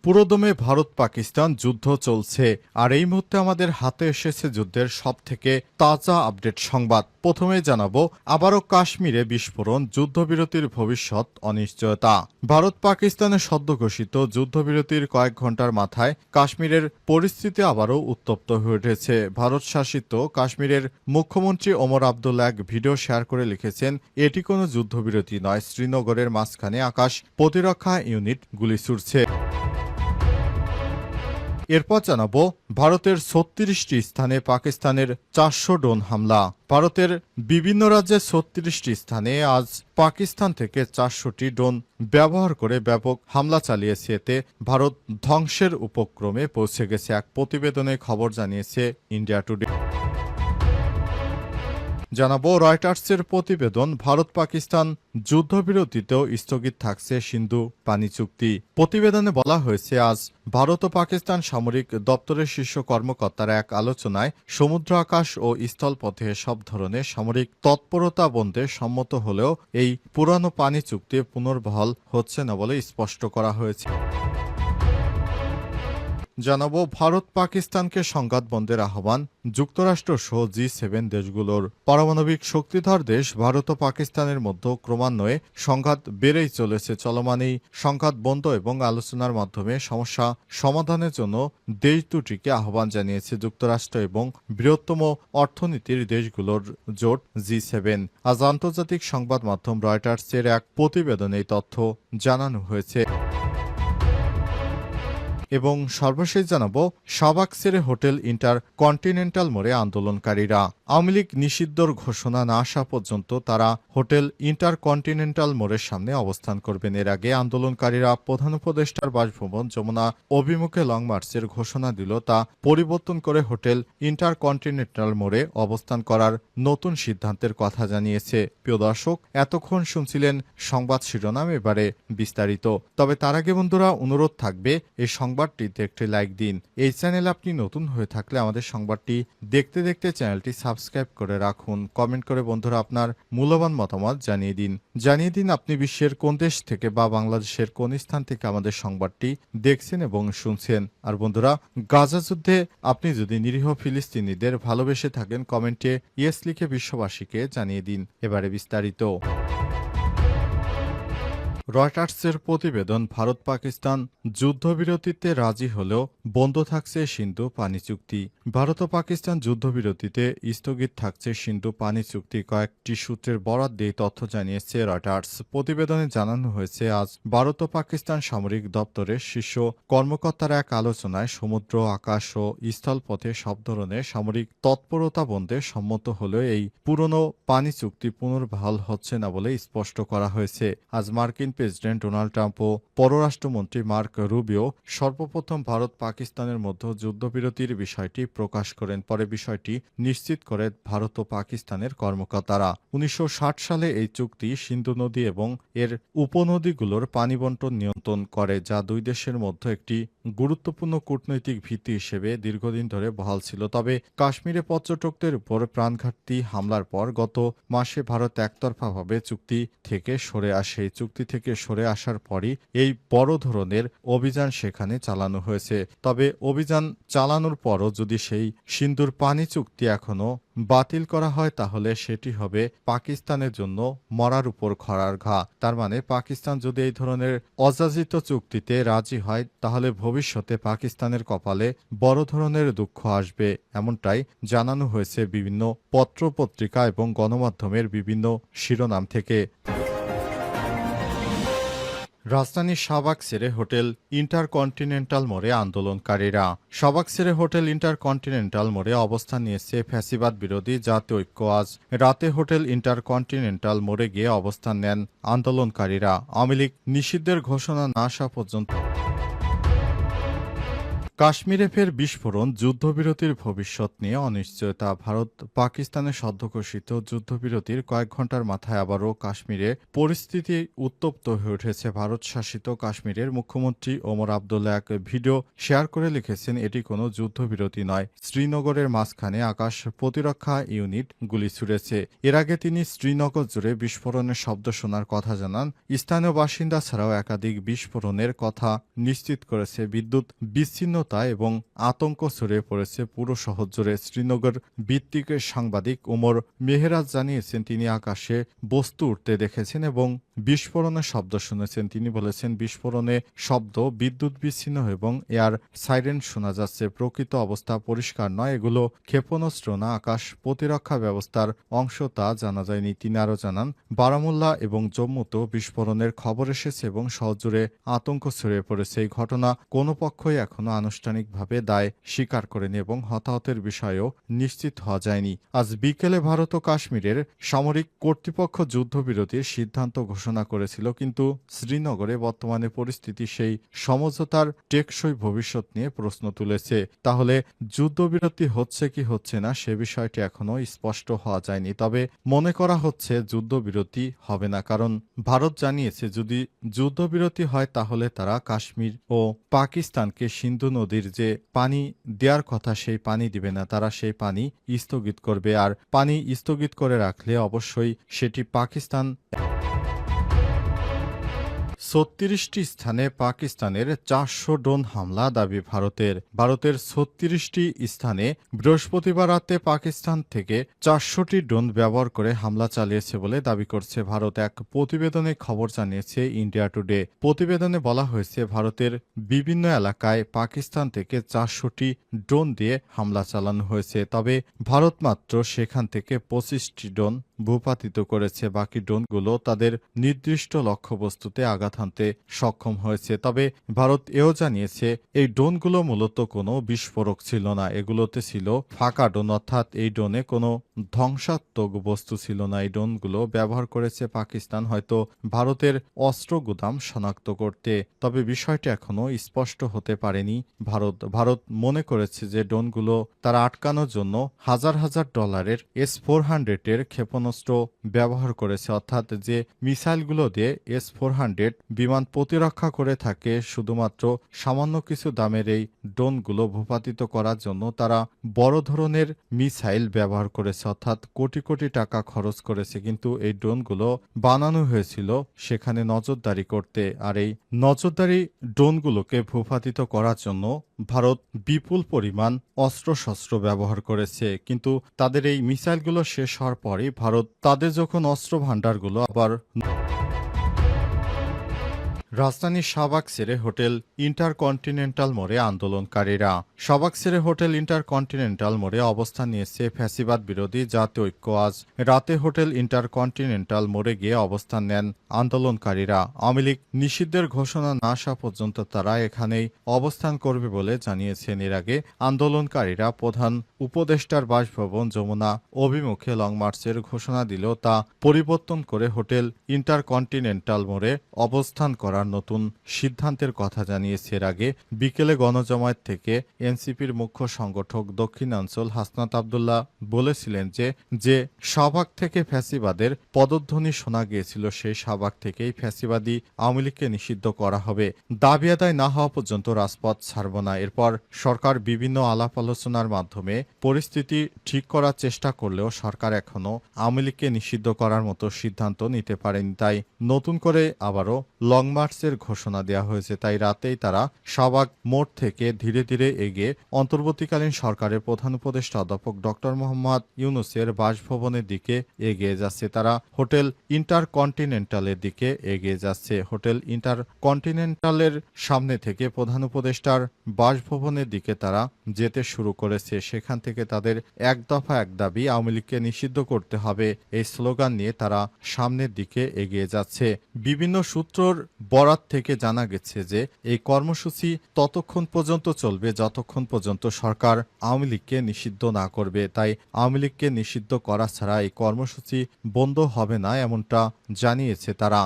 পুরোদমে ভারত পাকিস্তান যুদ্ধ চলছে, আর এই মুহূর্তে আমাদের হাতে এসেছে যুদ্ধের সবথেকে তাজা আপডেট সংবাদ। প্রথমে জানাবো, আবারও কাশ্মীরে বিস্ফোরণ, যুদ্ধবিরতির ভবিষ্যৎ অনিশ্চয়তা। ভারত পাকিস্তানের সদ্য ঘোষিত যুদ্ধবিরতির কয়েক ঘন্টার মাথায় কাশ্মীরের পরিস্থিতি আবারও উত্তপ্ত হয়ে উঠেছে। ভারত শাসিত কাশ্মীরের মুখ্যমন্ত্রী ওমর আবদুল্লা এক ভিডিও শেয়ার করে লিখেছেন, এটি কোনো যুদ্ধবিরতি নয়, শ্রীনগরের মাঝখানে আকাশ প্রতিরক্ষা ইউনিট গুলি ছুড়ছে। এরপর জানাবো, ভারতের ৩৬টি স্থানে পাকিস্তানের ৪০০ ড্রোন হামলা। ভারতের বিভিন্ন রাজ্যের ৩৬টি স্থানে আজ পাকিস্তান থেকে ৪০০টি ড্রোন ব্যবহার করে ব্যাপক হামলা চালিয়েছে। এতে ভারত ধ্বংসের উপক্রমে পৌঁছে গেছে, এক প্রতিবেদনে খবর জানিয়েছে ইন্ডিয়া টুডে। জানাবো, রয়টার্সের প্রতিবেদন, ভারত পাকিস্তান যুদ্ধবিরতিতেও স্থগিত থাকছে সিন্ধু পানি চুক্তি। প্রতিবেদনে বলা হয়েছে, আজ ভারত ও পাকিস্তান সামরিক দপ্তরের শীর্ষ কর্মকর্তারা এক আলোচনায় সমুদ্র, আকাশ ও স্থলপথে সব ধরনের সামরিক তৎপরতা বন্ধে সম্মত হলেও এই পুরানো পানি চুক্তি পুনর্বহাল হচ্ছে না বলে স্পষ্ট করা হয়েছে। জানাবো, ভারত পাকিস্তানকে সংঘাত বন্ধের আহ্বান, যুক্তরাষ্ট্র সহ G7 দেশগুলোর। পারমাণবিক শক্তিধর দেশ ভারত ও পাকিস্তানের মধ্যে ক্রমান্বয়ে সংঘাত বেড়েই চলেছে। চলমান এই সংঘাত বন্ধ এবং আলোচনার মাধ্যমে সমস্যা সমাধানের জন্য দেশ দুটিকে আহ্বান জানিয়েছে যুক্তরাষ্ট্র এবং বৃহত্তম অর্থনীতির দেশগুলোর জোট G7। আজ আন্তর্জাতিক সংবাদ মাধ্যম রয়টার্সের এক প্রতিবেদনে এই তথ্য জানানো হয়েছে। এবং সর্বশেষ জানাবো, শাহবাগ ছেড়ে হোটেল ইন্টার কন্টিনেন্টাল মোড়ে আন্দোলনকারীরা। আওয়ামী লীগ নিষিদ্ধর ঘোষণা না আসা পর্যন্ত তারা হোটেল ইন্টার কন্টিনেন্টাল মোড়ের সামনে অবস্থান করবেন। এর আগে আন্দোলনকারীরা প্রধান উপদেষ্টার বাসভবন যমুনা অভিমুখে লং মার্চের ঘোষণা দিল, তা পরিবর্তন করে হোটেল ইন্টার কন্টিনেন্টাল মোড়ে অবস্থান করার নতুন সিদ্ধান্তের কথা জানিয়েছে। প্রিয় দর্শক, এতক্ষণ শুনছিলেন সংবাদ শিরোনাম, এবারে বিস্তারিত। তবে তার আগে বন্ধুরা, অনুরোধ থাকবে এই সংবাদটিতে একটি লাইক দিন। এই চ্যানেলে আপনি নতুন হয়ে থাকলে আমাদের সংবাদটি দেখতে দেখতে চ্যানেলটি সাবস্ক্রাইব করে রাখুন। কমেন্ট করে বন্ধুরা আপনার মূল্যবান মতামত জানিয়ে দিন আপনি বিশ্বের কোন দেশ থেকে বা বাংলাদেশের কোন স্থান থেকে আমাদের সংবাদটি দেখছেন এবং শুনছেন। আর বন্ধুরা, গাজা যুদ্ধে আপনি যদি নিরীহ ফিলিস্তিনিদের ভালোবেসে থাকেন, কমেন্টে ইয়েস লিখে বিশ্ববাসীকে জানিয়ে দিন। এবারে বিস্তারিত। রয়টার্সের প্রতিবেদন, ভারত পাকিস্তান যুদ্ধবিরতিতে রাজি হলেও বন্ধ থাকছে সিন্ধু পানি চুক্তি। ভারত ও পাকিস্তান যুদ্ধবিরতিতে স্থগিত থাকছে সিন্ধু পানি চুক্তি। কয়েকটি সূত্রের বরাত দিয়ে তথ্য জানিয়েছে রয়টার্স। প্রতিবেদনে জানানো হয়েছে, আজ ভারত ও পাকিস্তান সামরিক দপ্তরের শীর্ষ কর্মকর্তারা এক আলোচনায় সমুদ্র, আকাশ ও স্থলপথে সব ধরনের সামরিক তৎপরতা বন্ধে সম্মত হলেও এই পুরনো পানি চুক্তি পুনর্বহাল হচ্ছে না বলে স্পষ্ট করা হয়েছে। আজ মার্কিন প্রেসিডেন্ট ডোনাল্ড ট্রাম্প ও পররাষ্ট্রমন্ত্রী মার্ক রুবিও সর্বপ্রথম ভারত পাকিস্তানের মধ্যে যুদ্ধবিরতির বিষয়টি প্রকাশ করেন। পরে বিষয়টি নিশ্চিত করে ভারত ও পাকিস্তানের কর্মকর্তারা। ১৯৬০ সালে এই চুক্তি সিন্ধু নদী এবং এর উপনদীগুলোর পানি বণ্টন নিয়ন্ত্রণ করে, যা দুই দেশের মধ্যে একটি গুরুত্বপূর্ণ কূটনৈতিক ভিত্তি হিসেবে দীর্ঘদিন ধরে বহাল ছিল। তবে কাশ্মীরে পর্যটকদের উপর প্রাণঘাতী হামলার পর গত মাসে ভারত একতরফাভাবে চুক্তি থেকে সরে আসে। চুক্তি থেকে সরে আসার পরই এই বড় ধরনের অভিযান সেখানে চালানো হয়েছে। তবে অভিযান চালানোর পরও যদি সেই সিন্ধুর পানি চুক্তি এখনো বাতিল করা হয়, তাহলে সেটি হবে পাকিস্তানের জন্য মরার উপর খড়ার ঘা। তার মানে পাকিস্তান যদি এই ধরনের অযাচিত চুক্তিতে রাজি হয়, তাহলে ভবিষ্যতে পাকিস্তানের কপালে বড় ধরনের দুঃখ আসবে, এমনটাই জানানো হয়েছে বিভিন্ন পত্রপত্রিকা এবং গণমাধ্যমের বিভিন্ন শিরোনাম থেকে। রাজধানীর শাহবাগ ছেড়ে হোটেল ইন্টারকন্টিনেন্টাল মোড়ে আন্দোলনকারীরা। শাহবাগ ছেড়ে হোটেল ইন্টারকন্টিনেন্টাল মোড়ে অবস্থান নিয়েছে ফ্যাসিবাদ বিরোধী জাতীয় ঐক্য। আজ রাতে হোটেল ইন্টারকন্টিনেন্টাল মোড়ে গিয়ে অবস্থান নেন আন্দোলনকারীরা। আওয়ামী লীগ নিষিদ্ধের ঘোষণা না আসা পর্যন্ত কাশ্মীরে ফের বিস্ফোরণ, যুদ্ধবিরতির ভবিষ্যৎ নিয়ে অনিশ্চয়তা। ভারত পাকিস্তানের সদ্য ঘোষিত যুদ্ধবিরতির কয়েক ঘণ্টার মাথায় আবারও কাশ্মীরে পরিস্থিতি উত্তপ্ত হয়ে উঠেছে। ভারত শাসিত কাশ্মীরের মুখ্যমন্ত্রী ওমর আবদুল্লাহ এক ভিডিও শেয়ার করে লিখেছেন, এটি কোনো যুদ্ধবিরতি নয়। শ্রীনগরের মাঝখানে আকাশ প্রতিরক্ষা ইউনিট গুলি ছুড়েছে। এর আগে তিনি শ্রীনগর জুড়ে বিস্ফোরণের শব্দ শোনার কথা জানান। স্থানীয় বাসিন্দা ছাড়াও একাধিক বিস্ফোরণের কথা নিশ্চিত করেছে। বিদ্যুৎ বিচ্ছিন্নতা এবং আতঙ্ক ছড়িয়ে পড়েছে পুরো শহর জুড়ে। শ্রীনগর ভিত্তিক সাংবাদিক ওমর মেহরাজ জানিয়েছেন, তিনি আকাশে বস্তু উঠতে দেখেছেন এবং বিস্ফোরণের শব্দ শুনেছেন। তিনি বলেছেন, বিস্ফোরণে শব্দ, বিদ্যুৎ বিচ্ছিন্ন এবং এয়ার সাইরেন শোনা যাচ্ছে। প্রকৃত অবস্থা পরিষ্কার নয়, এগুলো ক্ষেপণাস্ত্র না আকাশ প্রতিরক্ষা ব্যবস্থার অংশ তা জানা যায়নি। তিনি আরও জানান, বারামুল্লা এবং জম্মুতেও বিস্ফোরণের খবর এসেছে এবং শহর জুড়ে আতঙ্ক ছড়িয়ে পড়েছে। এই ঘটনা কোনো পক্ষই এখনো আনুষ্ঠানিকভাবে দায় স্বীকার করেনি এবং হতাহতের বিষয়েও নিশ্চিত হওয়া যায়নি। আজ বিকেলে ভারত ও কাশ্মীরের সামরিক কর্তৃপক্ষ যুদ্ধবিরতির সিদ্ধান্ত ঘোষণা করেছিল, কিন্তু শ্রীনগরে বর্তমানে পরিস্থিতি সেই সমঝোতার টেকসই ভবিষ্যৎ নিয়ে প্রশ্ন তুলেছে। তাহলে যুদ্ধবিরতি হচ্ছে কি হচ্ছে না সে বিষয়টি এখনো স্পষ্ট হওয়া যায়নি। তবে মনে করা হচ্ছে যুদ্ধবিরতি হবে না, কারণ ভারত জানিয়েছে যদি যুদ্ধবিরতি হয় তাহলে তারা কাশ্মীর ও পাকিস্তানকে সিন্ধু নদীর যে পানি দেওয়ার কথা সেই পানি দিবে না, তারা সেই পানি স্থগিত করবে। আর পানি স্থগিত করে রাখলে অবশ্যই সেটি পাকিস্তান ৩৬টি স্থানে পাকিস্তানের ৪০০ ড্রোন হামলা দাবি ভারতের। ভারতের ৩৬টি স্থানে বৃহস্পতিবার রাতে পাকিস্তান থেকে ৪০০টি ড্রোন ব্যবহার করে হামলা চালিয়েছে বলে দাবি করছে ভারত। এক প্রতিবেদনে খবর জানিয়েছে ইন্ডিয়া টুডে। প্রতিবেদনে বলা হয়েছে, ভারতের বিভিন্ন এলাকায় পাকিস্তান থেকে ৪০০টি ড্রোন দিয়ে হামলা চালানো হয়েছে। তবে ভারত মাত্র সেখান থেকে ২৫টি ড্রোন ভূপাতিত করেছে। বাকি ড্রোনগুলো তাদের নির্দিষ্ট লক্ষ্যবস্তুতে আঘাত হানতে সক্ষম হয়েছে। তবে ভারত এও জানিয়েছে, এই ড্রোনগুলো মূলত কোনো বিস্ফোরক ছিল না, এগুলোতে ছিল ফাঁকা ড্রোন, অর্থাৎ এই ড্রোনে কোনো ধ্বংসাত্মক বস্তু ছিল না। এই ড্রোনগুলো ব্যবহার করেছে পাকিস্তান হয়তো ভারতের অস্ত্র গুদাম শনাক্ত করতে। তবে বিষয়টি এখনো স্পষ্ট হতে পারেনি ভারত মনে করেছে যে ড্রোনগুলো তারা আটকানোর জন্য হাজার হাজার ডলারের S-400 ক্ষেপণাস্ত্র ব্যবহার করেছে, অর্থাৎ যে মিসাইলগুলো দিয়ে S-400 বিমান প্রতিরক্ষা করে থাকে, শুধুমাত্র সামান্য কিছু দামের এই ড্রোনগুলো ভূপাতিত করার জন্য তারা বড় ধরনের মিসাইল ব্যবহার করেছে, অর্থাৎ কোটি কোটি টাকা খরচ করেছে। কিন্তু এই ড্রোনগুলো বানানো হয়েছিল সেখানে নজরদারি করতে। আর এই নজরদারি ড্রোনগুলোকে ভূপাতিত করার জন্য ভারত বিপুল পরিমাণ অস্ত্রশস্ত্র ব্যবহার করেছে। কিন্তু তাদের এই মিসাইলগুলো শেষ হওয়ার পরই ভারত তাদের যখন অস্ত্র ভাণ্ডারগুলো আবার রাজধানীর শাহবাগ ছেড়ে হোটেল ইন্টারকন্টিনেন্টাল মোড়ে আন্দোলনকারীরা। শাহবাগ ছেড়ে হোটেল ইন্টারকন্টিনেন্টাল মোড়ে অবস্থান নিয়েছে ফ্যাসিবাদ বিরোধী জাতীয় ঐক্য। আজ রাতে হোটেল ইন্টারকন্টিনেন্টাল মোড়ে গিয়ে অবস্থান নেন আন্দোলনকারীরা। আওয়ামী লীগ নিষিদ্ধের ঘোষণা না আসা পর্যন্ত তারা এখানেই অবস্থান করবে বলে জানিয়েছেন। এর আগে আন্দোলনকারীরা প্রধান উপদেষ্টার বাসভবন যমুনা অভিমুখে লং মার্চের ঘোষণা দিলেও তা পরিবর্তন করে হোটেল ইন্টারকন্টিনেন্টাল মোড়ে অবস্থান করার নতুন সিদ্ধান্তের কথা জানিয়েছে। এর আগে বিকেলে গণজমায়েত থেকে এনসিপির মুখ্য সংগঠক দক্ষিণাঞ্চল হাসনাত আবদুল্লাহ বলেছিলেন যে শাহবাগ থেকে ফ্যাসিবাদের পদধ্বনি শোনা গিয়েছিল, সেই শাহবাগ থেকেই ফ্যাসিবাদী আওয়ামী লীগকে নিষিদ্ধ করা হবে। দাবি আদায় না হওয়া পর্যন্ত রাজপথ ছাড়ব না। এরপর সরকার বিভিন্ন আলাপ আলোচনার মাধ্যমে পরিস্থিতি ঠিক করার চেষ্টা করলেও সরকার এখনো আওয়ামী লীগকে নিষিদ্ধ করার মতো সিদ্ধান্ত নিতে পারেনি। তাই নতুন করে আবারও লং মার্চের ঘোষণা দেওয়া হয়েছে। তাই রাতেই তারা শাহবাগ মোড় থেকে ধীরে ধীরে এগিয়ে অন্তর্বর্তীকালীন সরকারের প্রধান উপদেষ্টা অধ্যাপক ডক্টর মোহাম্মদ ইউনূসের বাসভবনের দিকে এগিয়ে যাচ্ছে। তারা হোটেল ইন্টারকন্টিনেন্টালের দিকে এগিয়ে যাচ্ছে। হোটেল ইন্টারকন্টিনেন্টালের সামনে থেকে প্রধান উপদেষ্টার বাসভবনের দিকে তারা যেতে শুরু করেছে। সেখান থেকে তাদের এক দফা এক দাবি, আওয়ামী লীগকে নিষিদ্ধ করতে হবে, এই স্লোগান নিয়ে তারা সামনের দিকে এগিয়ে যাচ্ছে। বিভিন্ন সূত্রর বরাত থেকে জানা গেছে যে এই কর্মসূচি ততক্ষণ পর্যন্ত চলবে যতক্ষণ পর্যন্ত সরকার আওয়ামী লীগকে নিষিদ্ধ না করবে। তাই আওয়ামী লীগকে নিষিদ্ধ করা ছাড়া এই কর্মসূচি বন্ধ হবে না, এমনটা জানিয়েছে তারা।